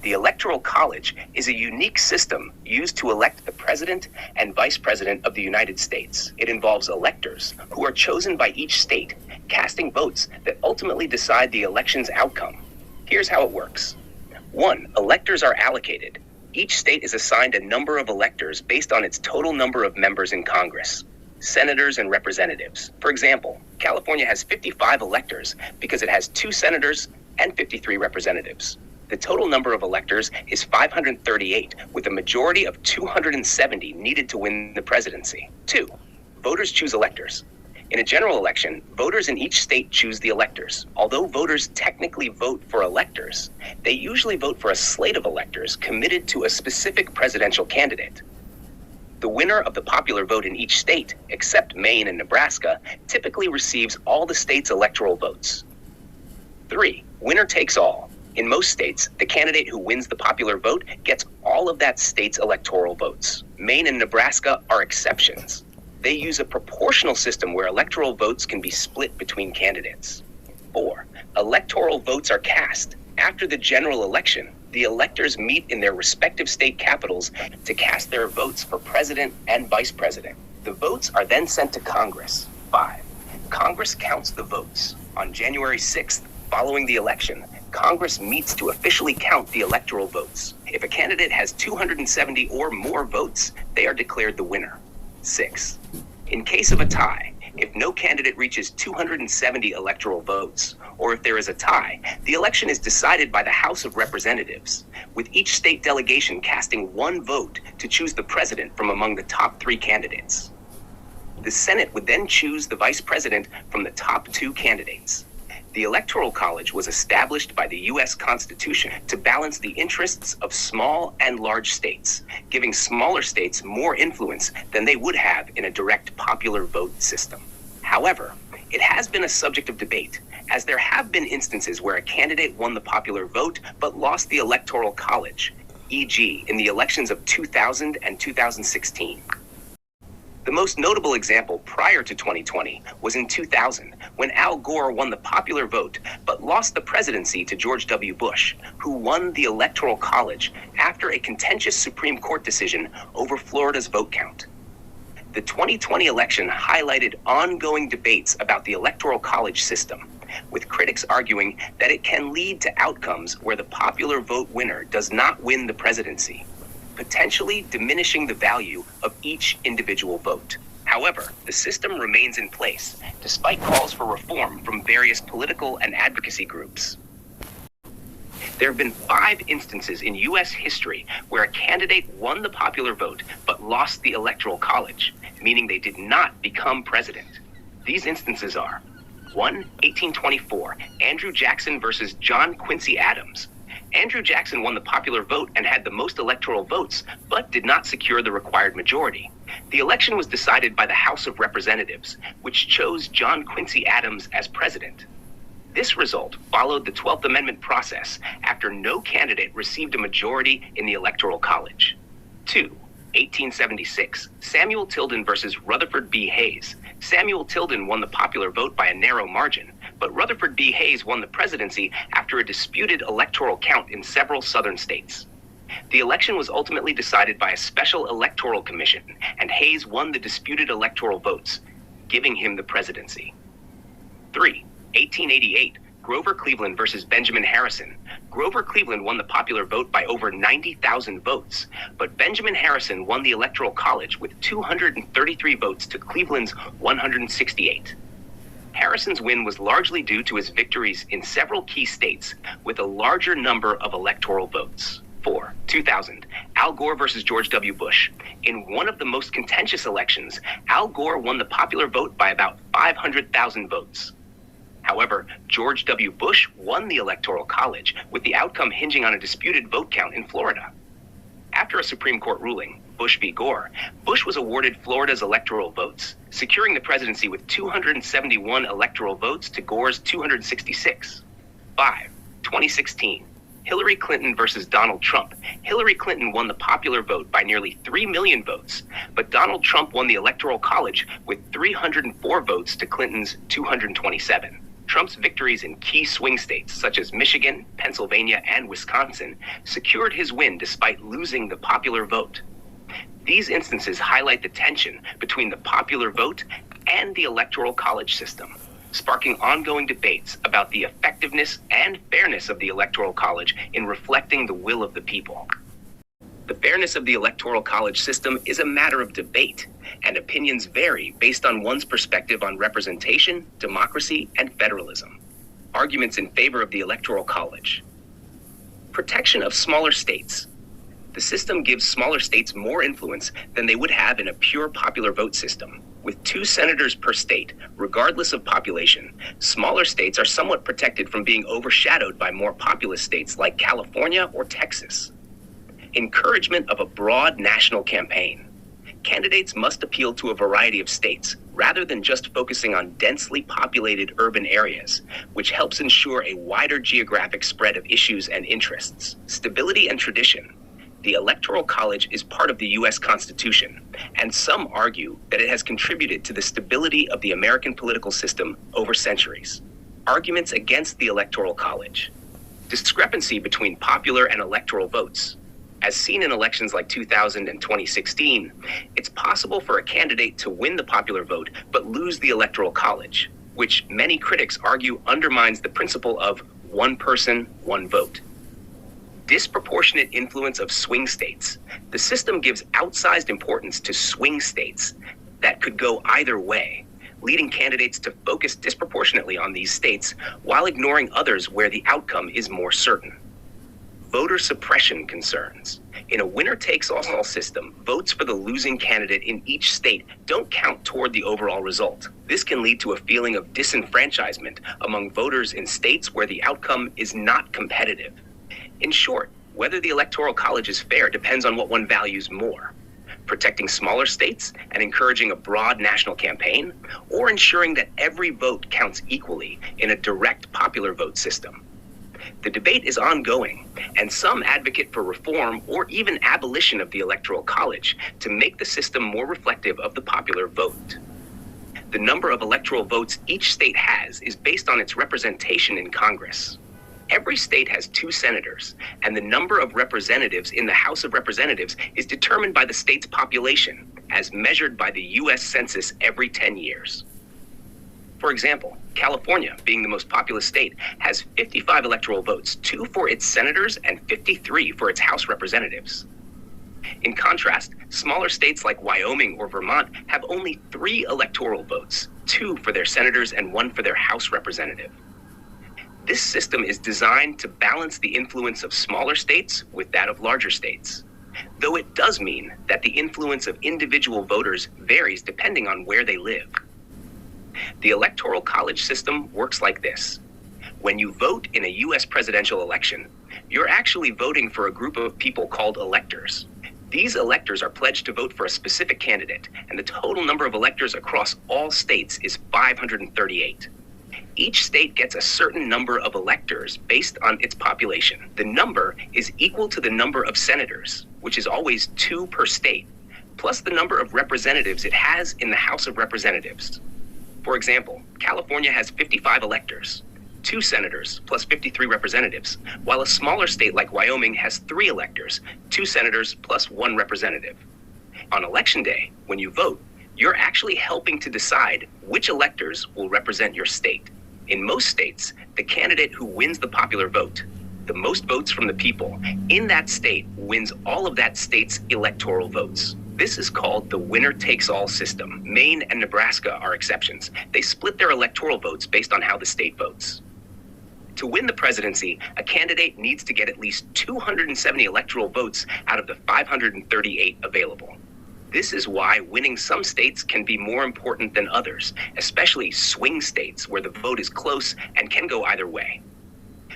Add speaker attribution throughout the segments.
Speaker 1: The Electoral College is a unique system used to elect the President and Vice President of the United States. It involves electors who are chosen by each state, casting votes that ultimately decide the election's outcome. Here's how it works. 1. Electors are allocated. Each state is assigned a number of electors based on its total number of members in Congress, senators and representatives. For example, California has 55 electors because it has 2 senators and 53 representatives. The total number of electors is 538, with a majority of 270 needed to win the presidency. 2. Voters choose electors. In a general election, voters in each state choose the electors. Although voters technically vote for electors, they usually vote for a slate of electors committed to a specific presidential candidate. The winner of the popular vote in each state, except Maine and Nebraska, typically receives all the state's electoral votes. 3. Winner takes all. In most states, the candidate who wins the popular vote gets all of that state's electoral votes. Maine and Nebraska are exceptions. They use a proportional system where electoral votes can be split between candidates. 4. Electoral votes are cast. After the general election, the electors meet in their respective state capitals to cast their votes for president and vice president. The votes are then sent to Congress. 5. Congress counts the votes. On January 6th, following the election, Congress meets to officially count the electoral votes. If a candidate has 270 or more votes, they are declared the winner. 6. In case of a tie, if no candidate reaches 270 electoral votes, or if there is a tie, the election is decided by the House of Representatives, with each state delegation casting 1 vote to choose the president from among the top 3 candidates. The Senate would then choose the vice president from the top 2 candidates. The Electoral College was established by the U.S. Constitution to balance the interests of small and large states, giving smaller states more influence than they would have in a direct popular vote system. However, it has been a subject of debate, as there have been instances where a candidate won the popular vote but lost the Electoral College, e.g. in the elections of 2000 and 2016. The most notable example prior to 2020 was in 2000, when Al Gore won the popular vote but lost the presidency to George W. Bush, who won the Electoral College after a contentious Supreme Court decision over Florida's vote count. The 2020 election highlighted ongoing debates about the Electoral College system, with critics arguing that it can lead to outcomes where the popular vote winner does not win the presidency, potentially diminishing the value of each individual vote. However, the system remains in place, despite calls for reform from various political and advocacy groups. There have been 5 instances in U.S. history where a candidate won the popular vote but lost the Electoral College, meaning they did not become president. These instances are 1. 1824, Andrew Jackson versus John Quincy Adams. Andrew Jackson won the popular vote and had the most electoral votes, but did not secure the required majority. The election was decided by the House of Representatives, which chose John Quincy Adams as president. This result followed the 12th Amendment process after no candidate received a majority in the Electoral College. 2. 1876, Samuel Tilden versus Rutherford B. Hayes. Samuel Tilden won the popular vote by a narrow margin, but Rutherford B. Hayes won the presidency after a disputed electoral count in several southern states. The election was ultimately decided by a special electoral commission, and Hayes won the disputed electoral votes, giving him the presidency. 3. 1888, Grover Cleveland versus Benjamin Harrison. Grover Cleveland won the popular vote by over 90,000 votes, but Benjamin Harrison won the Electoral College with 233 votes to Cleveland's 168. Harrison's win was largely due to his victories in several key states with a larger number of electoral votes. 4. 2000, Al Gore versus George W. Bush. In one of the most contentious elections, Al Gore won the popular vote by about 500,000 votes. However, George W. Bush won the Electoral College, with the outcome hinging on a disputed vote count in Florida. After a Supreme Court ruling, Bush v. Gore, Bush was awarded Florida's electoral votes, securing the presidency with 271 electoral votes to Gore's 266. 5. 2016, Hillary Clinton versus Donald Trump. Hillary Clinton won the popular vote by nearly 3 million votes, but Donald Trump won the Electoral College with 304 votes to Clinton's 227. Trump's victories in key swing states such as Michigan, Pennsylvania, and Wisconsin secured his win despite losing the popular vote. These instances highlight the tension between the popular vote and the Electoral College system, sparking ongoing debates about the effectiveness and fairness of the Electoral College in reflecting the will of the people. The fairness of the Electoral College system is a matter of debate, and opinions vary based on one's perspective on representation, democracy, and federalism. Arguments in favor of the Electoral College. Protection of smaller states. The system gives smaller states more influence than they would have in a pure popular vote system. With 2 senators per state, regardless of population, smaller states are somewhat protected from being overshadowed by more populous states like California or Texas. Encouragement of a broad national campaign. Candidates must appeal to a variety of states, rather than just focusing on densely populated urban areas, which helps ensure a wider geographic spread of issues and interests. Stability and tradition. The Electoral College is part of the U.S. Constitution, and some argue that it has contributed to the stability of the American political system over centuries. Arguments against the Electoral College. Discrepancy between popular and electoral votes. As seen in elections like 2000 and 2016, it's possible for a candidate to win the popular vote but lose the Electoral College, which many critics argue undermines the principle of one person, one vote. Disproportionate influence of swing states. The system gives outsized importance to swing states that could go either way, leading candidates to focus disproportionately on these states while ignoring others where the outcome is more certain. Voter suppression concerns. In a winner-takes-all system, votes for the losing candidate in each state don't count toward the overall result. This can lead to a feeling of disenfranchisement among voters in states where the outcome is not competitive. In short, whether the Electoral College is fair depends on what one values more: protecting smaller states and encouraging a broad national campaign, or ensuring that every vote counts equally in a direct popular vote system. The debate is ongoing, and some advocate for reform or even abolition of the Electoral College to make the system more reflective of the popular vote. The number of electoral votes each state has is based on its representation in Congress. Every state has 2 senators, and the number of representatives in the House of Representatives is determined by the state's population, as measured by the U.S. Census every 10 years. For example, California, being the most populous state, has 55 electoral votes, 2 for its senators and 53 for its House representatives. In contrast, smaller states like Wyoming or Vermont have only 3 electoral votes, 2 for their senators and 1 for their House representative. This system is designed to balance the influence of smaller states with that of larger states, though it does mean that the influence of individual voters varies depending on where they live. The Electoral College system works like this. When you vote in a U.S. presidential election, you're actually voting for a group of people called electors. These electors are pledged to vote for a specific candidate, and the total number of electors across all states is 538. Each state gets a certain number of electors based on its population. The number is equal to the number of senators, which is always 2 per state, plus the number of representatives it has in the House of Representatives. For example, California has 55 electors, 2 senators plus 53 representatives, while a smaller state like Wyoming has 3 electors, 2 senators plus 1 representative. On election day, when you vote, you're actually helping to decide which electors will represent your state. In most states, the candidate who wins the popular vote, the most votes from the people, in that state wins all of that state's electoral votes. This is called the winner-takes-all system. Maine and Nebraska are exceptions. They split their electoral votes based on how the state votes. To win the presidency, a candidate needs to get at least 270 electoral votes out of the 538 available. This is why winning some states can be more important than others, especially swing states where the vote is close and can go either way.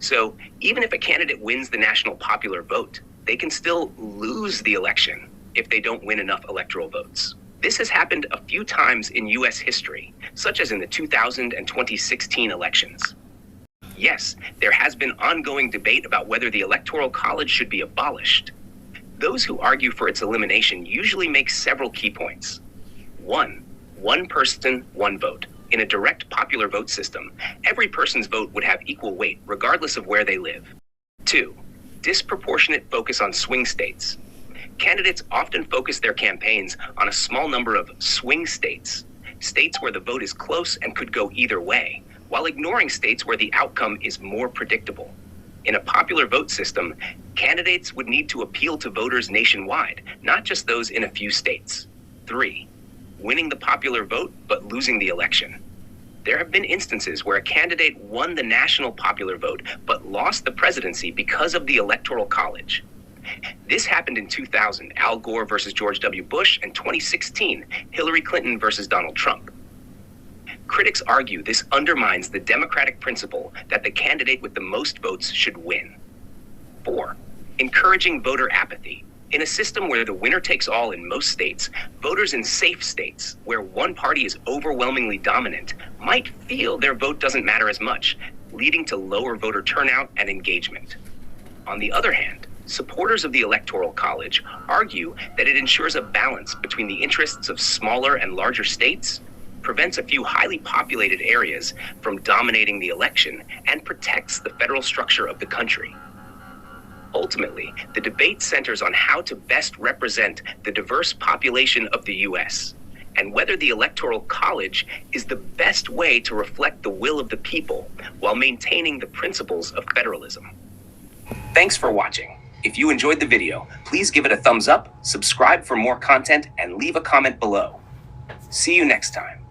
Speaker 1: So even if a candidate wins the national popular vote, they can still lose the election if they don't win enough electoral votes. This has happened a few times in U.S. history, such as in the 2000 and 2016 elections. Yes, there has been ongoing debate about whether the Electoral College should be abolished. Those who argue for its elimination usually make several key points. 1, one person, one vote. In a direct popular vote system, every person's vote would have equal weight regardless of where they live. 2. Disproportionate focus on swing states. Candidates often focus their campaigns on a small number of swing states, states where the vote is close and could go either way, while ignoring states where the outcome is more predictable. In a popular vote system, candidates would need to appeal to voters nationwide, not just those in a few states. 3. Winning the popular vote but losing the election. There have been instances where a candidate won the national popular vote but lost the presidency because of the Electoral College. This happened in 2000, Al Gore versus George W. Bush, and 2016, Hillary Clinton versus Donald Trump. Critics argue this undermines the democratic principle that the candidate with the most votes should win. 4. Encouraging voter apathy. In a system where the winner takes all in most states, voters in safe states, where one party is overwhelmingly dominant, might feel their vote doesn't matter as much, leading to lower voter turnout and engagement. On the other hand, supporters of the Electoral College argue that it ensures a balance between the interests of smaller and larger states, prevents a few highly populated areas from dominating the election, and protects the federal structure of the country. Ultimately, the debate centers on how to best represent the diverse population of the U.S. and whether the Electoral College is the best way to reflect the will of the people while maintaining the principles of federalism. Thanks for watching. If you enjoyed the video, please give it a thumbs up, subscribe for more content, and leave a comment below. See you next time.